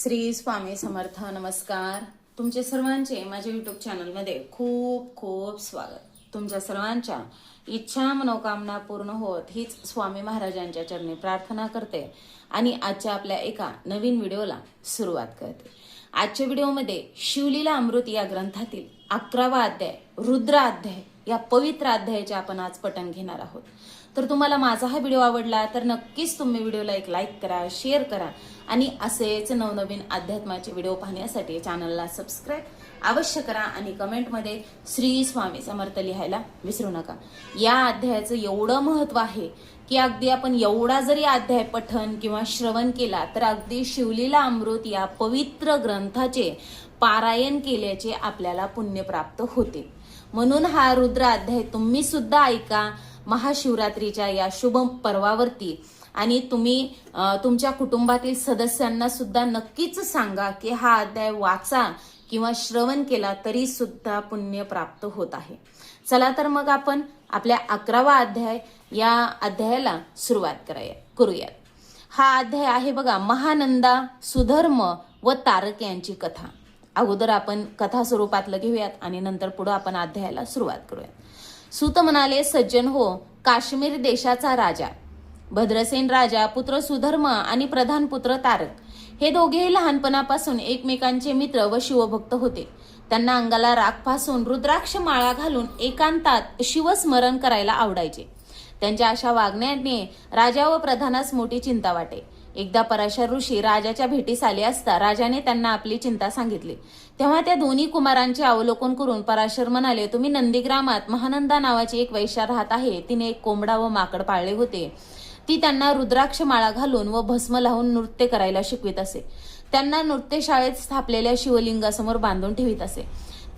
श्री स्वामी समर्थ. नमस्कार. तुमचे सर्वांचे माझ्या युट्यूब चॅनलमध्ये खूप खूप स्वागत. तुमच्या सर्वांच्या इच्छा मनोकामना पूर्ण होत हीच स्वामी महाराजांच्या चरणी प्रार्थना करते आणि आजच्या आपल्या एका नवीन व्हिडिओला सुरुवात करते. आजच्या व्हिडिओमध्ये शिवलीला अमृत या ग्रंथातील 11वा अध्याय रुद्र अध्याय या पवित्र अध्यायाचे आपण आज पठण घेणार आहोत. तर तुम्हाला माझा हा व्हिडिओ आवडला तर नक्कीच तुम्ही व्हिडिओला एक लाईक करा, शेअर करा आणि असेच नवनवीन अध्यात्माचे व्हिडिओ पाहण्यासाठी चॅनलला सबस्क्राईब अवश्य करा आणि कमेंटमध्ये श्री स्वामी समर्थ लिहायला विसरू नका. या अध्यायाचं एवढं महत्व आहे की अगदी आपण एवढा जरी अध्याय पठण किंवा श्रवण केला तर अगदी शिवलीला अमृत या पवित्र ग्रंथाचे पारायण केल्याचे आपल्याला पुण्य प्राप्त होते. म्हणून हा रुद्र अध्याय तुम्ही सुद्धा ऐका महाशिवरात्रीच्या या शुभ पर्वावरती आणि तुम्ही तुमच्या कुटुंबातील सदस्यांना सुद्धा नक्कीच सांगा की हा अध्याय वाचा किंवा श्रवण केला तरी सुद्धा पुण्य प्राप्त होत आहे. चला तर मग आपण आपल्या 11वा अध्याय या अध्यायाला सुरुवात करूयात. हा अध्याय आहे बघा महानंदा, सुधर्म व तारक यांची कथा. अगोदर आपण कथा स्वरूपातलं घेऊयात आणि नंतर पुढे आपण अध्यायाला सुरुवात करूयात. सूत म्हणाले, सज्जन हो, काश्मीर देशाचा राजा भद्रसेन राजा, पुत्र सुधर्म आणि प्रधान पुत्र तारक हे दोघेही लहानपणापासून एकमेकांचे मित्र व शिवभक्त होते. त्यांना अंगाला राख पासून रुद्राक्ष माळा घालून एकांतात शिवस्मरण करायला आवडायचे. त्यांच्या अशा वागण्याने राजा व प्रधानास मोठी चिंता वाटे. एकदा पराशर ऋषी राजाच्या भेटीस आले असता राजाने त्यांना आपली चिंता सांगितली. तेव्हा त्या दोन्ही कुमारांचे अवलोकन करून पराशर म्हणाले, तुम्ही नंदीग्रामात महानंदा नावाची एक वैश्या राहत आहे. तिने एक कोंबडा व माकड पाळले होते. ती त्यांना रुद्राक्ष माळा घालून व भस्म लावून नृत्य करायला शिकवित असे. त्यांना नृत्यशाळेत स्थापलेल्या शिवलिंगासमोर बांधून ठेवित असे.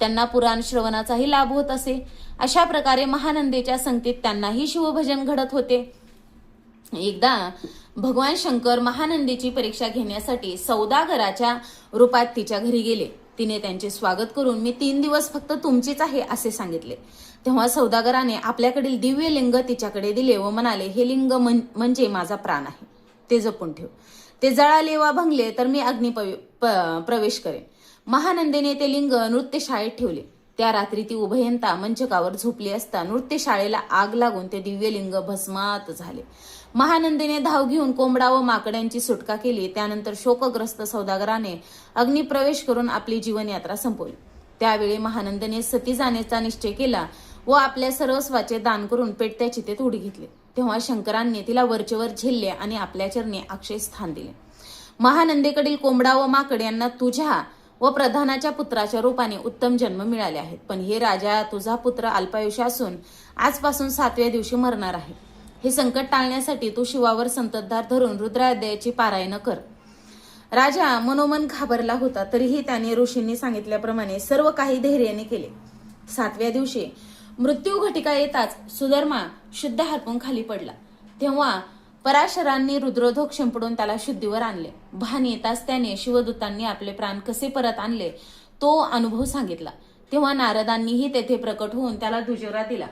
त्यांना पुराण श्रवणाचाही लाभ होत असे. अशा प्रकारे महानंदेच्या संगतीत त्यांनाही शिवभजन घडत होते. एकदा भगवान शंकर महानंदीची परीक्षा घेण्यासाठी सौदागराच्या रूपात तिच्या घरी गेले. तिने त्यांचे स्वागत करून मी 3 दिवस फक्त तुमचीच आहे असे सांगितले. तेव्हा सौदागराने आपल्याकडील दिव्य लिंग तिच्याकडे दिले व म्हणाले, हे लिंग म्हणजे माझा प्राण आहे, ते जपून ठेव. ते जळाले वा भंगले तर मी अग्नी प्रवेश करेन. महानंदेने ते लिंग नृत्यशाळेत ठेवले. त्या रात्री ती उभयंता मंचकावर झोपली असता नृत्यशाळेला आग लागून ते दिव्य लिंग भस्मात झाले. महानंदेने धाव घेऊन कोंबडा व माकड्यांची सुटका केली. त्यानंतर शोकग्रस्त सौदागराने अग्निप्रवेश करून आपली जीवनयात्रा संपवली. त्यावेळी महानंदने सती जाण्याचा निश्चय केला व आपल्या सर्वस्वाचे दान करून पेटत्या चितेत उडी घेतली. तेव्हा शंकरांनी तिला वरचेवर झेलले आणि आपल्या चरणी अक्षय स्थान दिले. महानंदेकडील कोंबडा व माकड यांना तुझ्या व प्रधानाच्या पुत्राच्या रूपाने उत्तम जन्म मिळाले आहेत. पण हे राजा, तुझा पुत्र अल्पायुष्य असून आजपासून 7व्या दिवशी मरणार आहे. हे संकट टाळण्यासाठी तू शिवावर संततधार धरून रुद्राध्यायाची पारायण कर. राजा मनोमन घाबरला होता, तरीही त्याने ऋषींनी सांगितल्याप्रमाणे सर्व काही धैर्याने केले. 7व्या दिवशी मृत्यू घटिका येताच सुधर्मा शुद्ध हरपून खाली पडला. तेव्हा पराशरांनी रुद्रोधोक शिंपडून त्याला शुद्धीवर आणले. भान येताच त्याने शिवदूतांनी आपले प्राण कसे परत आणले तो अनुभव सांगितला. तेव्हा नारदांनीही तेथे प्रकट होऊन त्याला दुजोरा दिला.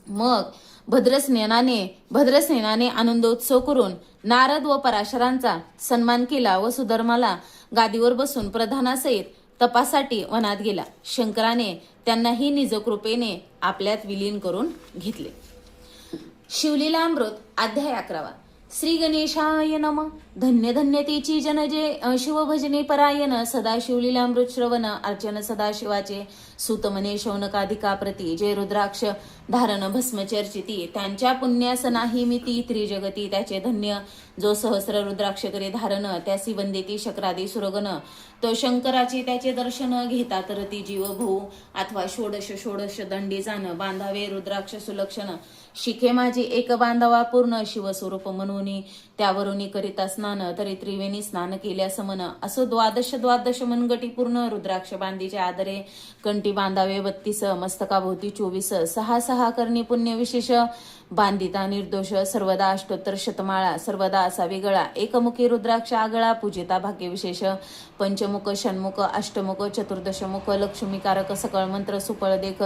मग भद्रसेनाने आनंदोत्सव करून नारद व पराशरांचा सन्मान केला व सुधर्माला गादीवर बसून प्रधानासहित तपासाठी वनात गेला. शंकराने त्यांनाही निजकृपेने आपल्यात विलीन करून घेतले. शिवलीला अमृत अध्याय 11वा. श्री गणेशाय नमः. धन्य धन्य तेची जन जे शिवभजने परायण. सदा शिवलीला अमृत श्रवण अर्चन सदा शिवाचे. सूत म्हणे शौनकाधिका प्रती जे रुद्राक्ष धारण भस्म चर्चिती. त्यांच्या पुण्यास नाही मिती त्रिजगती. त्याचे धन्य जो सहस्र रुद्राक्ष करे धारण. त्यासी वंदिती शक्रादी सुरगण. तो शंकराचे त्याचे दर्शन घेता तर ती जीव भू. अथवा षोडश दंडी जाण. बांधावे रुद्राक्ष सुलक्षण. शिखे माझी एक बांधावा पूर्ण. शिवस्वरूप म्हणून त्यावरून करिता स्नान. तरी त्रिवेणी स्नान केल्या समन. असो द्वादश मनगटी पूर्ण. रुद्राक्ष बांधीचे आदरे कंठी बांधावे 32. मस्तकाभोवती 24. 6 करणी पुण्य विशेष. बांधिता निर्दोष सर्वदा अष्टोत्तर शतमाळा. सर्वदा असावी गळा. एकमुखी रुद्राक्ष आगळा. पूजिता भाग्य विशेष. पंचमुख षण्मुख अष्टमुख चतुर्दशमुख. लक्ष्मीकारक सकळ मंत्र सुपळ देख.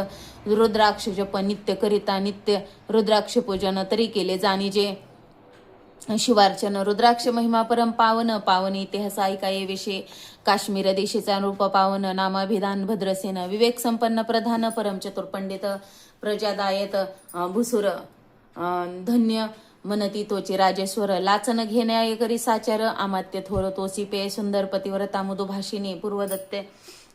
रुद्राक्ष जप नित्य करिता नित्य. रुद्राक्ष पूजन तरी केले जाणीजे. शिवार्चन रुद्राक्ष महिमा परम पावन पावन इतिहास ऐकाये विषय काश्मीर देशीचा रूप पावन नामाभिधान भद्रसेन विवेक संपन्न प्रधान परम चतुर्पंडित प्रजादायत भुसुर धन्य मनती तोची राजेश्वर लाचन घेण्या करी साचार अमात्य थोर तोसी पे सुंदर पतिव्रता मधुभाषिनी पूर्वदत्ते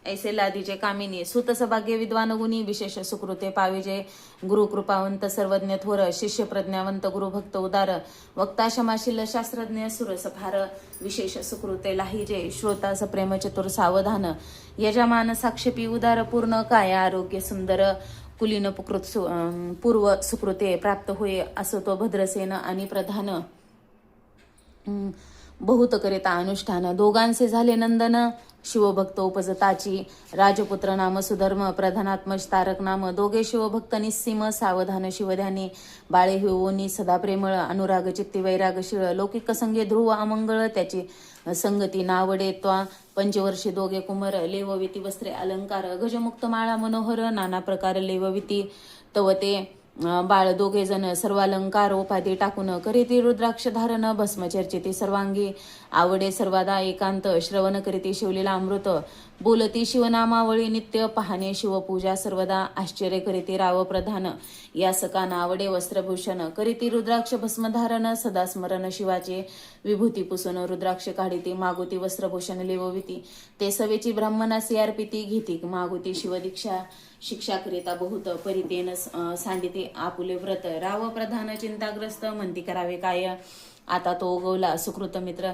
ऐसे लादीचे कामिनी सुत सभाग्य विद्वान गुणी विशेष सुकृते पाविजे गुरु कृपावंत सर्वज्ञ थोर शिष्य प्रज्ञावंत गुरुभक्त उदार वक्ता क्षमाशील शास्त्रज्ञ सुरसफार विशेष सुकृते लाहिजे श्रोता सप्रेम चतुर सावधान यजमान साक्षेपी उदार पूर्ण काय आरोग्य सुंदर कुलीन पूर्व सुकृते प्राप्त होय असो तो भद्रसेन आणि प्रधान बहुत करिता अनुष्ठान दोघांचे झाले नंदन शिवभक्त उपजताची राजपुत्र नाम सुधर्म प्रधानात्मज तारक नाम दोघे शिवभक्त निस्सीम सावधान शिवध्यानी बाळे होनी सदा प्रेमळ अनुराग चित्ती वैरागशीळ लौकिक संगे ध्रुव अमंगळ त्याची संगती नावडे त्वा पंचवर्षी दोघे कुमर लेवविती वस्त्रे अलंकार गजमुक्त माळा मनोहर नाना प्रकार लेवविती तवते बाळ दोघे जण सर्वालंकार उपाधी टाकून करीती रुद्राक्ष धारण भस्म चर्चिती सर्वांगी आवडे सर्वादा एकांत श्रवण करीती शिवलीला अमृत बोलती शिवनामावळी नित्य पाहणे शिवपूजा सर्वदा आश्चर्य करीती राव प्रधान या सकान आवडे वस्त्रभूषण करीती रुद्राक्ष भस्मधारण सदा स्मरण शिवाचे विभूती पुसून रुद्राक्ष काढीती मागुती वस्त्रभूषण लेवविती ते सवेची ब्राह्मणासी अर्पिती घेती मागुती शिवदीक्षा शिक्षा करिता बहुत परितेन सांडिते आपुले व्रत राव प्रधान चिंताग्रस्त म्हणती करावे काय आता तो उगवला सुकृत मित्र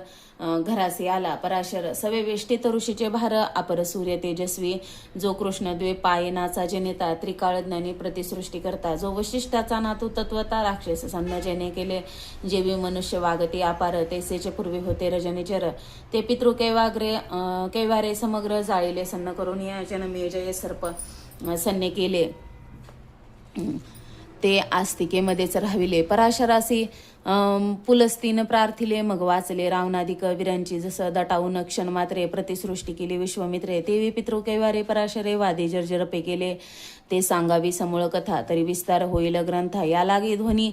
घरासे आला पराशर सवे वेष्टीत ऋषीचे भार अपर सूर्य तेजस्वी जो कृष्णद्वे पायनाचा जनिता त्रिकाळ ज्ञानी प्रतिसृष्टी करता जो वशिष्ठाचा नातू तत्वता राक्षस सन्न जेने केले जेवी मनुष्य वागती अपार तेसेचे पूर्वी होते रजनीचर ते पितृ कैवारे समग्र जाळीले सन्न करून या जनमे जय सर्प सन्ने केले ते आस्तिकेमध्येच राहिविले पराशरासी पुलस्तीन प्रार्थिले मग वाचले रावणादिक वीरांची जसं दटावून क्षण मात्रे प्रतिसृष्टी केली विश्वमित्रे तेवी पितृ कैवारे पराशरे वादी जर्जरपे केले ते सांगावी समूळ कथा तरी विस्तार होईल ग्रंथ या लागे ध्वनी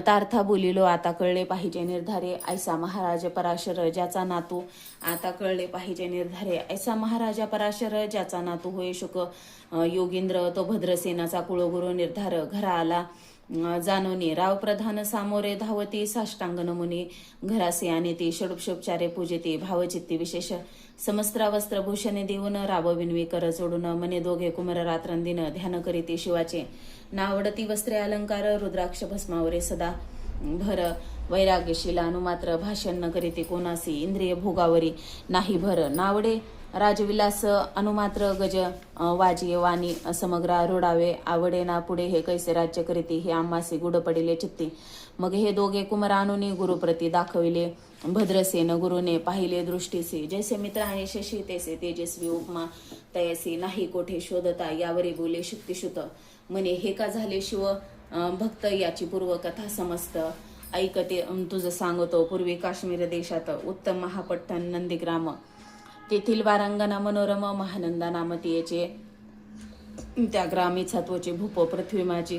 तार्था बोलिलो आता कळले पाहिजे निर्धारे ऐसा महाराज पराशर ज्याचा नातू आता कळले पाहिजे निर्धारे ऐसा महाराजा पराशर ज्याचा नातू होय शुक योगींद्र तो भद्रसेनाचा कुळगुरु निर्धार घरा आला जानोनी राव प्रधान सामोरे धावती साष्टांग नमुनी घरासे आणि ती षडुपचारे पूजिती भावचित्ती विशेष समस्त्रा वस्त्रभूषणे देऊन राबविनवी कर जोडून मने दोघे कुमर रात्रंदिन ध्यान करीती शिवाचे नावडती वस्त्रे अलंकार रुद्राक्ष भस्मावरे सदा भर वैराग्यशीला अनुमात्र भाषण न करीती कोणासी इंद्रिय भोगावरी नाही भर नावडे राजविलास अनुमात्र गज वाजी वाणी समग्र रोडावे आवडे ना पुढे हे कैसे राज्य करीती हे आम्हासी गुड पडिले चित्ती मग हे दोघे कुमार आणूनी गुरुप्रती दाखविले भद्रसेन गुरुने पाहिले दृष्टीसी जैसे मित्र आहे शशी तैसे तेजस्वी उपमा तयसी नाही कोठे शोधता यावरी बोले शुक्तिशुत म्हणे हे का झाले शिव भक्त याची पूर्वकथा समस्त ऐकते तुझं सांगतो पूर्वी काश्मीर देशात उत्तम महापट्टण नंदीग्राम तेथील वारांगना मनोरम महानंदा नामतीयेचे त्या ग्रामी सत्वचे भूप पृथ्वी माझी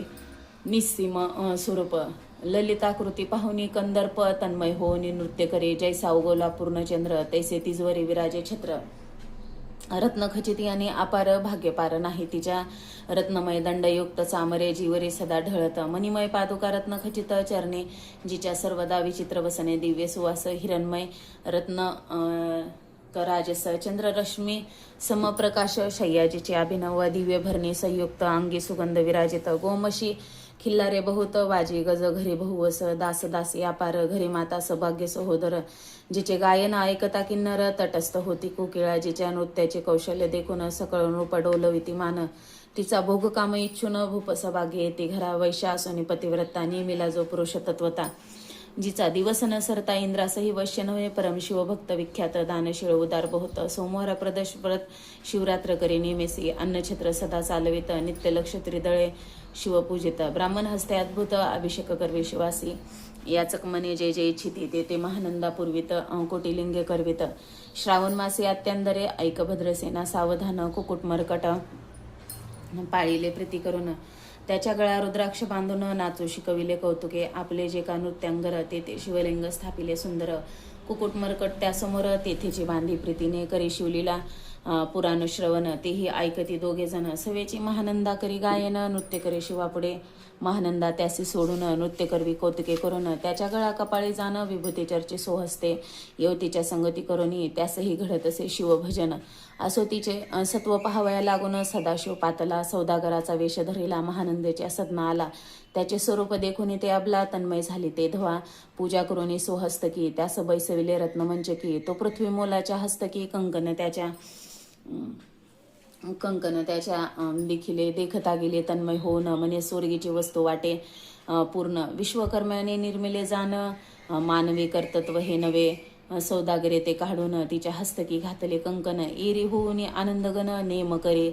निस्सीम स्वरूप ललिताकृती पाहुनी कंदर्प तन्मय होनी नृत्य करे जैसा उगवला पूर्णचंद्र तैसे तिजवरी विराजे छत्र रत्नखचिती आणि अपार भाग्यपार नाही तिच्या रत्नमय दंडयुक्त चामरे जीवरे सदा ढळत मणिमय पादुका रत्नखचित चरणे जिच्या सर्वदा विचित्र वसने दिव्य सुवास हिरणमय रत्न राजस चंद्ररश्मी समप्रकाश शय्याजीचे अभिनव दिव्य भरणी संयुक्त अंगी सुगंध विराजित गोमशी खिल्लारे बहुत वाजी गज घरी बहुवस दास दासी अपार घरी माता सौभाग्य सहोदर जिचे गायन ऐकता किन्नर तटस्थ होती कोकिळा जिच्या नृत्याचे कौशल्य देखून सकळ रूप डोलविती मान तिचा भोग काम इच्छून भूप सभाग्य येते घरा वैशासनी पतिव्रता नेमिला जो पुरुष तत्वता जिचा दिवस न सरता इंद्रासही वश्य नव्हे परम शिवभक्त विख्यात दानशीळ उदार बहुत सोमवार प्रदश व्रत शिवरात्र करी नेमेसी अन्नछत्र सदा चालवित नित्य लक्ष त्रिदळे शिवपूजित ब्राह्मण हस्ते अद्भुत अभिषेक करवे शिवासी याचक मने जे जे इच्छिती ते ते महानंदा पूर्वित कोटिलिंगे करवित श्रावण मासे अत्यांदरे ऐक भद्रसेना सावधान कुकुट मरकट पाळीले प्रीती करून त्याच्या गळा रुद्राक्ष बांधून नाचू शिकविले कौतुके, आपले जे का नृत्यांगर तेथे शिवलिंग स्थापिले सुंदर, कुकुट मरकट त्यासमोर तेथेची बांधी प्रीतीने, करी शिवलीला पुराण श्रवण, तेही ऐकती दोघे जण, सवेची महानंदा करी गायन, नृत्य करे शिवापुढे महानंदा त्यासी सोडून, नृत्य करवी कौतुके करून, त्याच्या गळा कपाळी जाणं विभूती चर्चे सोहस्ते, युवतीच्या संगती करुनी त्यासही घडत असे शिवभजन, असो तिचे सत्व पाहावया लागून, सदाशिव पातला सौदागराचा वेश धरिला, महानंदेच्या सदना आला, त्याचे स्वरूप देखून ते अबला, तन्मय झाली ते धवा, पूजा करुनी सोहस्तकी, त्यास बैसविले रत्नमंचकी, तो पृथ्वी मोलाच्या हस्तकी, कंकन त्याच्या देखिले, देखता गेले तन्मय होऊन, म्हणे स्वर्गीची वस्तू वाटे पूर्ण, विश्वकर्म्याने निर्मिले जाण, मानवी कर्तृत्व हे नवे, सौदागरे ते काढून तिच्या हस्तकी घातले कंकन, एरी होऊन आनंदगण नेम करे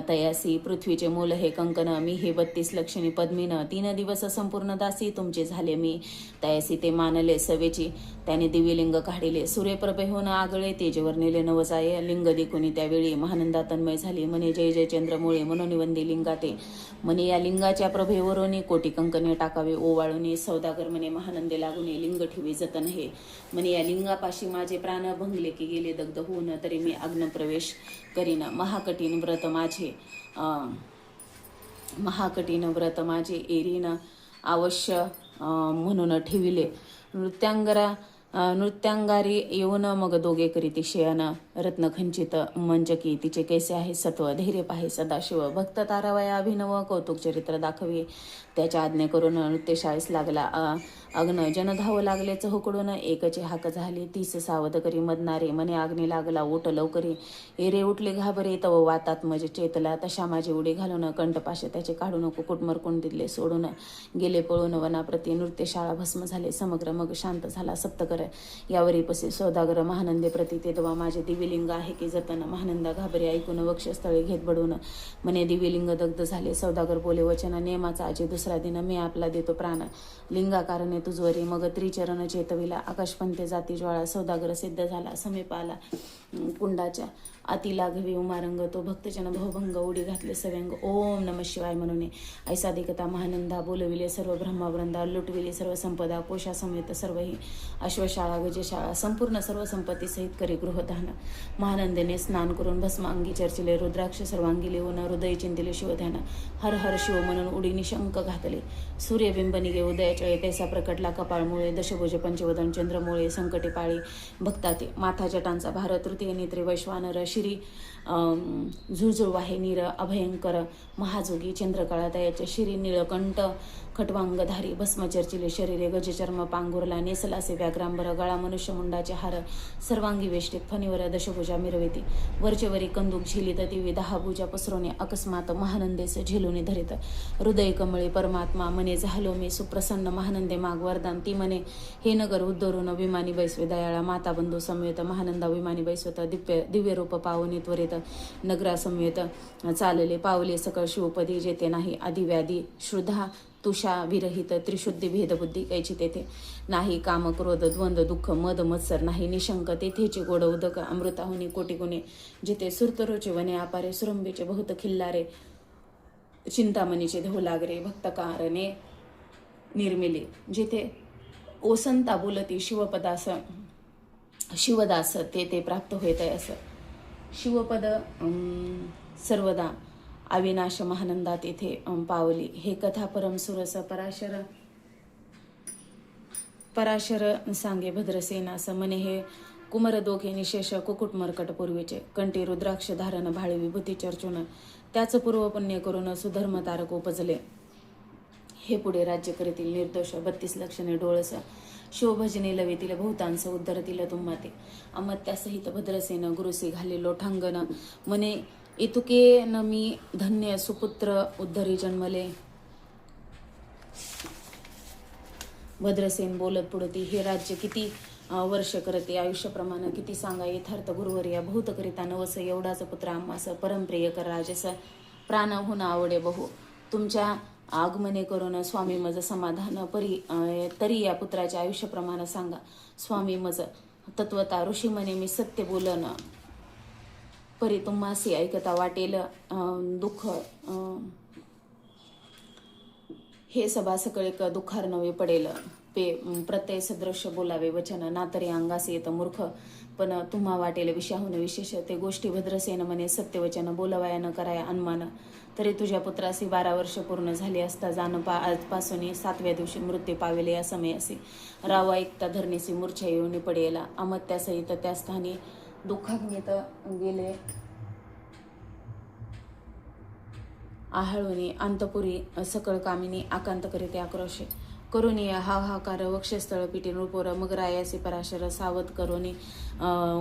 तयासी, पृथ्वीचे मोल हे कंकन, मी हे 32 लक्षणी पद्मीन, 3 दिवस संपूर्ण दासी तुमचे झाले मी, तयासी ते मानले सवेची, त्याने दिव्यलिंग काढिले, सूर्यप्रभे होऊन आगळे, तेजवर नेले नवजाये, लिंग देखुनी त्यावेळी महानंदा तन्मय झाली, म्हणे जय जय चंद्रमुळे म्हणून वंदी लिंगाते, म्हणे या लिंगाच्या प्रभेवरून कोटी कंकणे टाकावे ओवाळून, सौदागर म्हणे महानंदे लागून लिंग ठेवी जतन हे, म्हणे या लिंगापाशी माझे प्राण भंगले की गेले दग्ध होऊन, तरी मी अग्न प्रवेश करीन, महाकठीण व्रत माझे एरीन अवश्य म्हणून ठेविले, नृत्यांगारी येऊन मग दोघे करीती शयन, रत्नखंचित मंचकी, तिचे कैसे आहे सत्व, धैर्य पाहे सदाशिव, भक्त तारावया अभिनव, कौतुक चरित्र दाखवे, त्याच्या आज्ञे करून नृत्यशाळेस लागला अग्न, जन धाव लागले चहूकडून, एकची हाक झाली 30 सावध करी मदनारे, मने आग्नी लागला ओट लवकरी, एरे उठले घाबरे तव वातात मज चेतला, तशा माझी उडी घालून कंठपाशे त्याचे काढून, कुकुट मरकून दिले सोडून, गेले पळून वनाप्रती, नृत्यशाळा भस्म झाले समग्र, मग शांत झाला सप्तकर, यावरी पसे सौदागर महानंदे प्रती, ते दवा माझे दिव्यलिंग आहे की जतन, महानंदा घाबरे ऐकून वक्षस्थळी घेत बडून, म्हणे दिव्यलिंग दग्ध झाले, सौदागर बोले वचन, नेमाचा आजी दुसरा दिन, मी आपला देतो प्राण, लिंगाकारणे तुझवरी, मग त्रिचरण चेतविला, आकाशपंते जाती ज्वाळा, सौदागर सिद्ध झाला, समीप आला कुंडाच्या अति लाघवी उमारंग, तो भक्तजन भवभंग, उडी घातले सव्यंग, ओम नमः शिवाय म्हणून, ऐसा देखता महानंदा, बोलविले सर्व ब्रह्मवृंदा, लुटविले सर्व संपदा, कोशा समेत सर्वही, अश्वशाळा गजशाळा संपूर्ण सर्व संपत्ती सहित करी गृहधान, महानंदेने स्नान करून भस्मांगी चर्चिले, रुद्राक्ष सर्वांगी लिहून हृदय चिंतिले शिवध्यान, हर हर शिव म्हणून उडी निशंक घातले, सूर्यबिंब निगे उदयाचळे, तैसा प्रकटला कपाळमुळे, दशभुज पंचवदन चंद्रमुळे, संकटे पाळी भक्ताते, माथा जटांचा भार, तृतीय नेत्रे वैश्वानर, शिरी झुळझुळ वाहे नीर अभयंकर, महाजोगी चंद्रकळा तयाचे, शिरी निळकंठ खटवांगधारी, भस्म चर्चिले शरीरे, गजचर्म पांघुरला, नेसलासे व्याघ्रांबर, गळा मनुष्य मुंडाचे हार, सर्वांगी वेष्टीत फणीवर दशभुजा मिरविती, वरचेवरी कंदूक झिलित, ती 10 भुजा पसरवणे, अकस्मात महानंदेस झेलून धरित, हृदय कमळे परमात्मा, मने झालो मी सुप्रसन्न, महानंदे माग वरदान, ती मने हे नगर उद्धरून, विमानी बैसवे दयाळा, माता बंधू समवेत, महानंदा विमानी बैसवत, दिव्य रूप पावनी त्वरित, नगरा समवेत चालले, पावले सकळ शिवपदी, जेते नाही आदिव्याधी श्रुधा तुषा विरहित, त्रिशुद्धी भेदबुद्धी कैची तेथे नाही, काम क्रोध द्वंद्व दुःख मद मत्सर नाही, निशंक तेथेचे गोड उदक अमृताहुनी कोटी गुणे, जिथे सुरतरोचे वने अपारे, सुरंबीचे बहुत खिल्लारे, चिंतामणीचे धो लागरे, भक्तकारणे निर्मिले, जिथे ओसंता बोलती शिवपदास शिवदास, ते प्राप्त होते असं, शिवपद सर्वदा अविनाश महानंदा तेथे पावली, हे कथा परम सुरस पराशर सांगे भद्रसेनास, म्हणे हे कुमर दोघे निशेष कुकुट मरकट पूर्वीचे, कंठी रुद्राक्ष धारण भाळी विभूती चर्चून, त्याच पूर्व पुण्य करून सुधर्म तारक उपजले, हे पुढे राज्य करीतील निर्दोष 32 लक्षणे डोळस, शिवभजने लवितील बहुतांस उद्धरतील तुम्हाते, अमत्यासहित भद्रसेन गुरुसी घाले लोठांगण, म्हणे इतुके न मी धन्य सुपुत्र उद्धरी जन्मले, भद्रसेन बोलत पुढती, हे राज्य किती वर्ष करते, आयुष्यप्रमाणे किती सांगा, यथार्थ गुरुवर्या बहुत करिता नवस, एवढाच पुत्र आम्हास परमप्रिय कर राजस, प्राणहून आवडे बहु, तुमच्या आगमने करून स्वामी मज समाधान तरी या पुत्राच्या आयुष्यप्रमाणे सांगा, स्वामी मज तत्वता ऋषी म्हणे मी सत्य बोलन, परी तुम्हासी ऐकता वाटेल दुःख हे सभा सकळिक दुःखार नवे पडेल प्रत्यय सदृश बोलावे वचन ना तरी अंगास येत मूर्ख पण तुम्हा वाटेल विषयाहून विशेष ते गोष्टी भद्रसेन म्हणे सत्यवचन बोलवाया न कराया अनुमान तरी तुझ्या पुत्रासी 12 वर्ष पूर्ण झाली असता आजपासून 7व्या दिवशी मृत्यू पावेले या समयासी रावा ऐकता धरणीसी मूर्छा येऊन पडेला अमत्यासहित त्या स्थानी दुःखाग्नीत गेले आहाळुनी अंतपुरी सकळ कामिनी आकांत करीते आक्रोशे करुणी हाहाकार वक्षस्थळ पिटी नृपोर मग रायासी पराशर सावध करुणी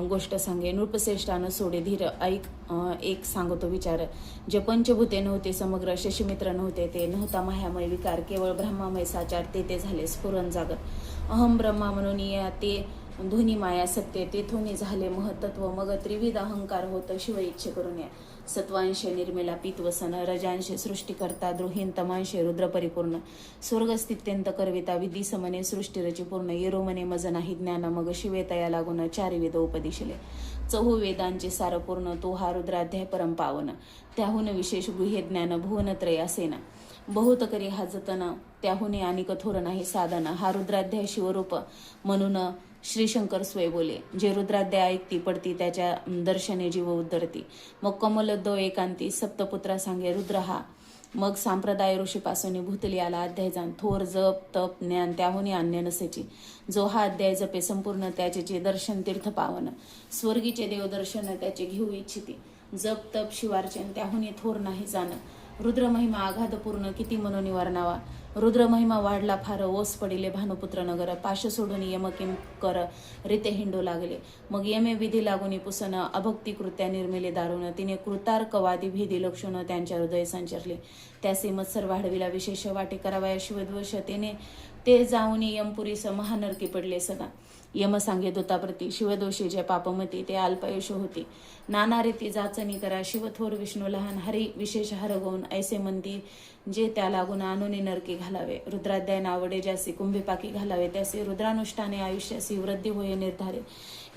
गोष्ट सांगे नृपश्रेष्ठानं सोडे धीर ऐक एक सांगतो विचार जे पंचभूते नव्हते समग्र शशीमित्र नव्हते ते नव्हता मायामय विकार केवळ ब्रह्मामय साचार ते झाले स्फुरण जागर अहम ब्रह्मा म्हणून ते ध्वनी माया सत्य तेथून झाले महत्त्व मग त्रिविध अहंकार होत शिव इच्छे करून या सत्वांश निर्मिला पित्वसन रजांश सृष्टीकर्ता द्रोहीन तमांशे रुद्र परिपूर्ण स्वर्गस्थित्यंत करविता विधी समने सृष्टी रची पूर्ण येरो मने मज नाही ज्ञान मग शिवे तया लागून 4 वेद उपदिशले 4 वेदांचे सार पूर्ण तो हा रुद्राध्याय परम पावन त्याहून विशेष गुह्य ज्ञान भुवनत्रय असेना बहुत करी हा जतन त्याहून आणि कठोर नाही साधन हा रुद्राध्याय शिवरूप म्हणून श्री शंकर स्वय बोले जे रुद्राध्याय ऐकती पडती त्याच्या दर्शने जीव उद्धरती मग कमलद्दो एकांती सप्तपुत्रा सांगे रुद्र हा मग संप्रदाय ऋषीपासून भूतली आला अध्याय जाण थोर जप तप ज्ञान त्याहून अन्य नसेची जो हा अध्याय जपे संपूर्ण त्याचे दर्शन तीर्थ पावन स्वर्गीचे देवदर्शन त्याचे घेऊ इच्छिती जप तप शिवार्चन त्याहून थोर नाही जाण रुद्र महिमा आघात पूर्ण किती म्हणून वर्णावा रुद्र महिमा वाढला फार ओस पडिले भानुपुत्र नगर पाश सोडून यमकिम कर रिते हिंडू लागले मग यमे विधी लागून पुसन अभक्ती कृत्या निर्मिले दारुण तिने कृतार्कवादी भेदी लक्षण त्यांच्या हृदय संचरले त्यासे मत्सर वाढविला विशेष वाटे करावया शिवद्वेष ते जाऊन यमपुरीस महानरकी पडले सदा यम सांगे दूताप्रती शिवदोषी जे पापमती ते अल्पायुष होती नाना रीती जाचणी करा शिवथोर विष्णू लहान हरी विशेष हरगवून ऐसे म्हणती जे त्या लागून आणून नरकी घालावे रुद्राध्याय नावडे ज्यासी कुंभीपाकी घालावे त्याचे रुद्रानुष्ठाने आयुष्यासी वृद्धी होय निर्धारे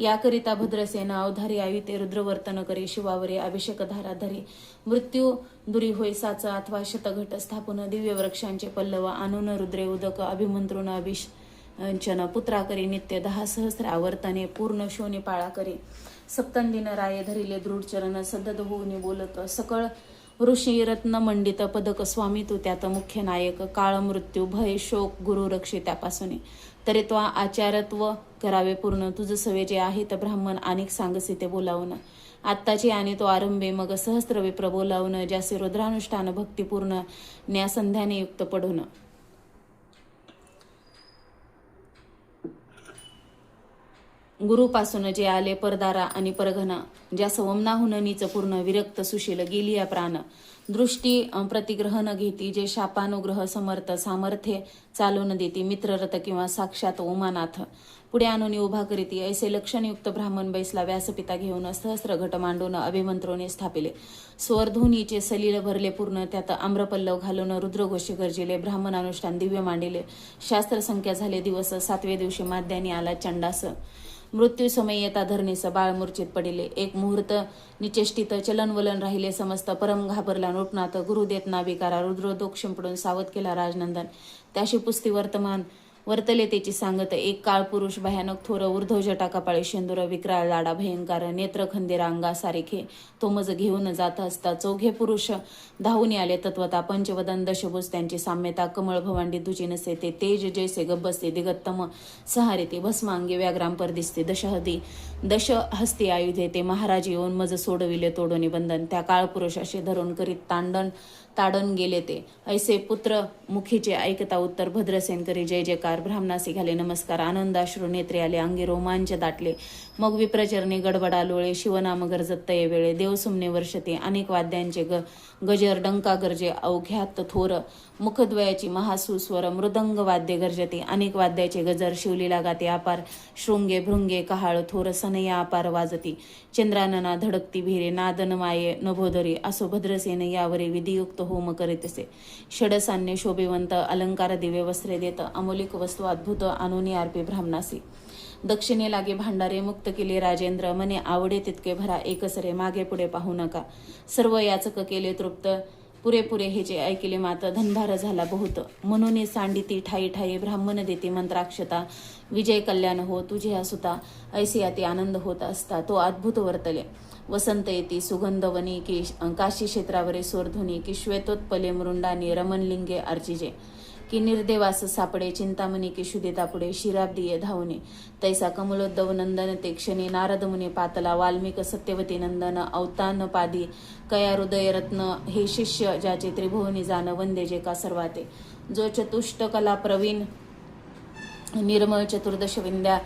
याकरिता भद्रसेन अवधारी आयुते रुद्रवर्तन करी शिवावरे अभिषेक धाराधरी मृत्यू दुरी होय साच अथवा शतघट स्थापन दिव्य वृक्षांचे पल्लव आणून रुद्रे उदक अभिमंत्रुन अभिषंचन पुत्रा करी नित्य 10 सहस्र आवर्तने पूर्ण शोनी पाळा करी सप्तम दिन राय धरिले दृढ चरण सद्दद होऊन बोलत सकळ ऋषी रत्न मंडित पदक स्वामी तू त्यात मुख्य नायक काळ मृत्यू भय शोक गुरु रक्षे त्यापासून तरी तो आचारत्व करावे पूर्ण तुझ सवे जे आहेत ब्राह्मण अनेक सांगसे ते बोलावून आत्ताची आणि तो आरंभे मग सहस्त्र विप्र बोलावून ज्याचे रुद्रानुष्ठान भक्तिपूर्ण न्यासंध्याने युक्त पडून गुरुपासून जे आले परदारा आणि परघना ज्या सवमनाहून नीच पूर्ण विरक्त सुशील गेली या प्राण दृष्टी प्रतिग्रहण घेती जे शापानुग्रह समर्थ सामर्थ्य चालून देती मित्ररथ किंवा साक्षात उमानाथ पुढे आणून उभा करीती ऐसे लक्षणयुक्त ब्राह्मण बैसला व्यासपिता घेऊन सहस्र घट मांडून अभिमंत्रोने स्थापिले स्वरध्वनीचे सलील भरले पूर्ण त्यात आम्रपल्लव घालून रुद्रघोषे गरजिले ब्राह्मण अनुष्ठान दिव्य मांडिले शास्त्र संख्या झाले दिवस 7व्या दिवशी माद्यानी आला चंडास मृत्यू समय येता धरणीस बाळ मूर्छित पडिले एक मुहूर्त निचेष्टित चलनवलन राहिले समस्त परम घाबरला नोटनाथ गुरु देत नाविकारा रुद्रोदोक शिंपडून सावध केला राजनंदन त्याशी पुस्ती वर्तले त्याची सांगत एक काळ पुरुष भयानक थोर ऊर्ध्व जटा कपाळी शेंदूर विक्राळ लाडा भयंकर नेत्र खंदेरा अंगा सारिखे तो मज घेऊन जात असता 4घे पुरुष धावून आले तत्वता पंचवदन दशभुज त्यांची साम्यता कमळ भवांडी दुची नसे ते तेज जैसे गब्बसे दिगत्तम सहारिते भस्मांगी व्याग्राम पर दिसते दश हस्ती आयुधे ते महाराज येऊन मज सोडविले तोडोनी बंधन त्या काळ पुरुषाशी धरून करीत ताडण गेले ते ऐसे पुत्र मुखीचे ऐकता उत्तर भद्रसेन करी जय जयकार ब्राह्मणासी घाले नमस्कार आनंदाश्रू नेत्रे आले अंगी रोमांच दाटले मग विप्रचरणे गडबडा लोळे शिवनाम गरजत तये वेळे देवसुमने वर्षते अनेक वाद्यांचे गजर डंका गरजे अवघ्यात थोर मुखद्वयाची महासुस्वर मृदंग वाद्य गरजते अनेक वाद्याचे गजर शिवलीला गाते अपार शृंगे भृंगे कहाळ थोर सनया अपार वाजती चंद्रानना धडकती भिरे नादन माये नभोदरी असो भद्रसेन यावरी विधियुक्त होम करीतसे षडसान्य शोभिवंत अलंकार दिवे वस्त्रे देत अमोलिक वस्तू अद्भुत आणून अर्पे ब्राह्मणासी दक्षिणे लागे भांडारे मुक्त केले राजेंद्र मने आवडे तितके भरा एकसरे मागे पुढे पाहू नका सर्व याचक केले तृप्त पुरेपुरे हे जे ऐकिले मात धनभार झाला बहुत, म्हणून सांडिती ठाई ठाई ब्राह्मण देते मंत्राक्षता, विजय कल्याण हो तुझे असुता, ऐसे अति आनंद होत असता तो अद्भुत वर्तले. वसंत येती सुगंध वनी की काशी क्षेत्रावरे स्वरध्वनी, की श्वेतोत्पले मृंडानी रमणलिंगे अर्चिजे, की निर्देवास सापडे चिंतामणी, की शुदिता पुढे शिराब्दिये धावणे, तैसा कमलोद्भव नंदन ते क्षणी नारद मुनी पातला, वाल्मिक सत्यवती नंदन अवतान पादी, कया हृदय रत्न हे शिष्य ज्याचे त्रिभुवनी जाण, वंदे जे का सर्वाते, जो चतुष्ट कला प्रवीण निर्मळ चतुर्दश विंध्या,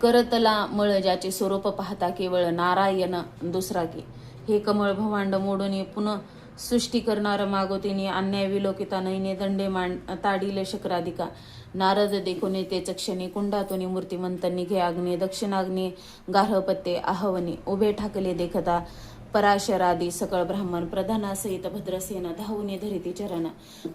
करतला मळ ज्याचे स्वरूप पाहता केवळ नारायण दुसरा की, हे कमळ भवांड मोडून पुनः सृष्टी करणार मागोतीने, अन्याय विलोकिता नैने दंडे ताडील शक्राधिका, नारद देखोने तेच क्षणी कुंडातून मूर्तिमंत निघे अग्नी, दक्षिणाग्नी गार्हपत्ये आहवनी, उभे ठाकले देखता पराशरादी सकळ ब्राह्मण, प्रधानासहित भद्रसेन धावून धरिती चरण,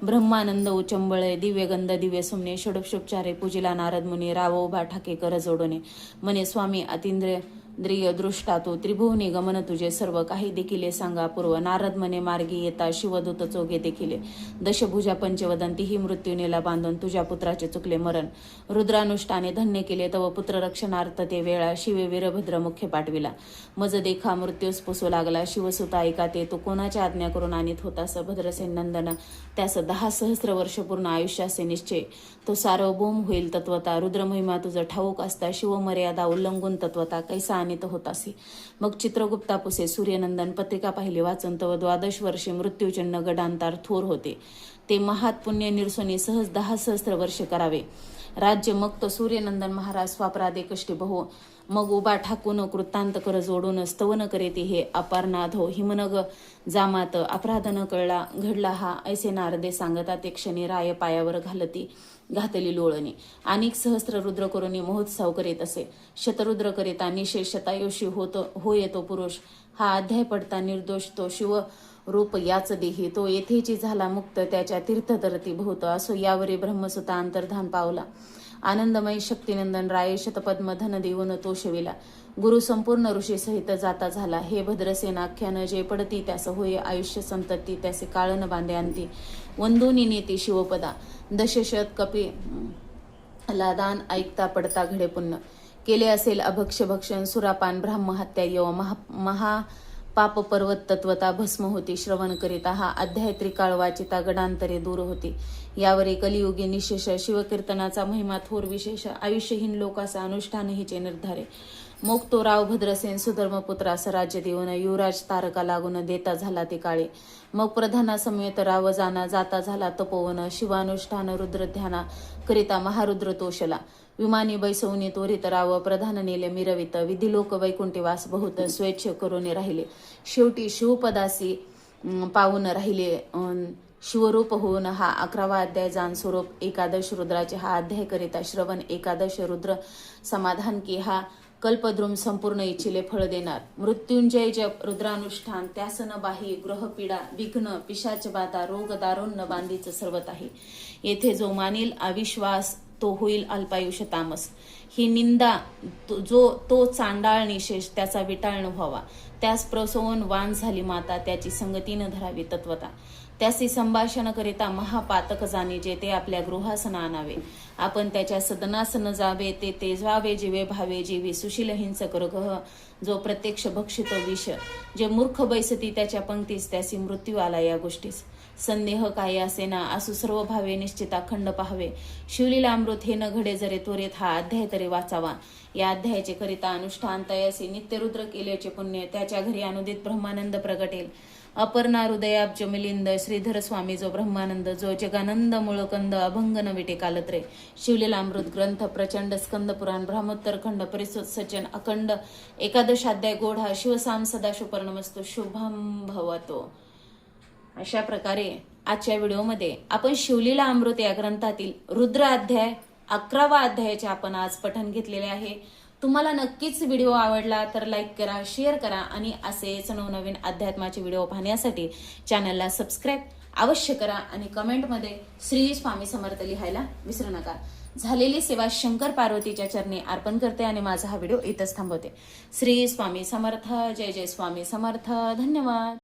ब्रह्मानंद उचंबळे दिव्य गंध दिव्य सुमने, षोडशोपचारे पूजिला नारद मुनी, राव उभा ठाके कर जोडणे, मने स्वामी अतिंद्रिय दृष्टा तो, त्रिभुवनी गमन तुझे सर्व काही देखिले सांगा पूर्व, नारद मने मार्गी येता शिवदूत चोगे देखिले, दशभुजा पंचवदंती ही मृत्यूनेला बांधून तुझ्या पुत्राचे चुकले मरण, रुद्रानुष्ठाने धन्य केले तव पुत्र रक्षणार्थ ते वेळा, शिवे वीरभद्र मुख्य पाठविला, मज देखा मृत्यूस पुसू लागला, शिवसुता ऐका ते तू कोणाच्या आज्ञा करून आणीत होतास, भद्रसेन नंदन त्यास 10 सहस्र वर्ष पूर्ण आयुष्याचे निश्चय, तो सार्वभौम होईल तत्वता, रुद्रमहिमा तुझं ठाऊक असता शिवमर्यादा उल्लंघून तत्वता, कैसा आणीत होतासी, मग चित्रगुप्ता पुसे सूर्यनंदन पत्रिका पाहिली वाचन तव 12 वर्षे मृत्यूचिन्ह गडांतार थोर होते, ते महात पुण्य निरसोनी सहज 10 सहस्र वर्ष करावे राज्य, मग तो सूर्यनंदन महाराज स्वापराधे कष्टी बहो, मग उभा ठाकून कृतांत कर जोडून स्तवन करेती हे अपारनाथ हो, हिमनग जामात अपराध न कळला घडला हा, ऐसे नारदे सांगता ते क्षणी राय पायावर घातली लोळणी, अनेक सहस्त्र रुद्र करुणी महोत्सव करीत असे, शतरुद्र करिता निशेष शतायुषी हो येतो पुरुष, हा अध्याय पडता निर्दोष तो शिव रूप याच देही, तो येथेची झाला मुक्त त्याच्या तीर्थतरती भूत, असो यावरी ब्रह्मसुता अंतर्धान पावला, आनंदमयी शक्तिनंदन राये शतपद्म धन देऊन तो शविला, गुरु संपूर्ण ऋषी सहित जाता झाला, हे भद्रसेन आख्यान जे पडती त्यास होय आयुष्य संतती, त्याचे काळन बांधे अंती, वंदोनी नेती शिवपदा, दशशत कपी लादान ऐकता पडता घडे पुण्य, केले असेल अभक्ष भक्षण सुरापान ब्राह्महत्या यव, महा पाप पर्वत तत्वता भस्म होती, श्रवण करिता हा अध्याय त्रिकाळ वाचिता गडांतरे दूर होती, यावरी कलियुगी निशेष शिवकीर्तनाचा महिमा थोर विशेष, आयुष्यहीन लोकाचा अनुष्ठान हिचे निर्धारे, मग तो राव भद्रसेन सुधर्मपुत्रास राज्य देऊन युवराज तारका लागून देता झाला ते काळे, मग प्रधाना समेत राव जाता झाला तपोवन, शिवानुष्ठान रुद्र ध्याना करिता महारुद्र तोषला, विमानी बैसवनी त्वरित राव प्रधान नेले मिरवित, विधिलोक वैकुंठीवास बहुत स्वेच्छ करून राहिले, शेवटी शिवपदासी पावून राहिले शिवरूप होऊन, हा 11वा अध्याय जाण स्वरूप एकादश रुद्राचे, हा अध्याय करिता श्रवण एकादश रुद्र समाधान की, हा कल्पद्रुम संपूर्ण इच्छिले फळ देणार, मृत्युंजय जप रुद्रानुष्ठान त्यासन बाही, ग्रहपीडा विघ्न पिशाच बाधा रोग दारुण बांधीच सर्वत आहे, येथे जो मानील अविश्वास तो होईल अल्पायुष्य तामस, ही निंदा तो चांडाळ निशेष त्याचा विटाळण व्हावा, त्यास प्रसवून वान झाली माता त्याची संगतीनं धरावी तत्वता, त्यासी संभाषण करिता महापातक जाणे, जे ते आपल्या गृहासन आणावे, आपण त्याच्या सदनास न जावे, ते तेजवावे जीवे भावे, जीवी सुशील हिंसक रघ जो प्रत्यक्ष भक्षित विष, जे मूर्ख बैसती त्याच्या पंक्तीस त्यासी मृत्यू आला, या गोष्टीस संदेह काय असेना असू सर्व भावे निश्चित अखंड पाहावे, शिवलीला अमृत हे न घडे जरे त्वरित हा अध्याय तरी वाचावा, या अध्यायाचे करिता अनुष्ठान तयासी नित्यरुद्र केल्याचे पुण्य, त्याच्या घरी अनुदित ब्रह्मानंद प्रगटेल, अपर्णा हृदयाब्ज मिलिंद श्रीधर स्वामी जो ब्रह्मानंद, जो जगानंद मुळकंद अभंग न विटे कालत्रे, शिवलीला अमृत ग्रंथ प्रचंड स्कंद पुराण ब्रह्मोत्तर खंड परिसुत सज्जन अखंड एकादशाध्याय गोढा शिवसाम सदाशिव पर्णमस्तु शुभम भवतो. अशा प्रकारे आजच्या व्हिडिओमध्ये आपण शिवलीला अमृत या ग्रंथातील रुद्र अध्याय 11वा अध्यायाचे आपण आज पठण घेतलेले आहे. तुम्हाला नक्कीच व्हिडिओ आवडला तर लाईक करा, शेअर करा आणि असेच नवनवीन अध्यात्माचे व्हिडिओ पाहण्यासाठी चॅनलला सबस्क्राईब अवश्य करा आणि कमेंटमध्ये श्री स्वामी समर्थ लिहायला विसरू नका. झालेली सेवा शंकर पार्वतीच्या चरणी अर्पण करते आणि माझा हा व्हिडिओ इथंच थांबवते. श्री स्वामी समर्थ. जय जय स्वामी समर्थ. धन्यवाद.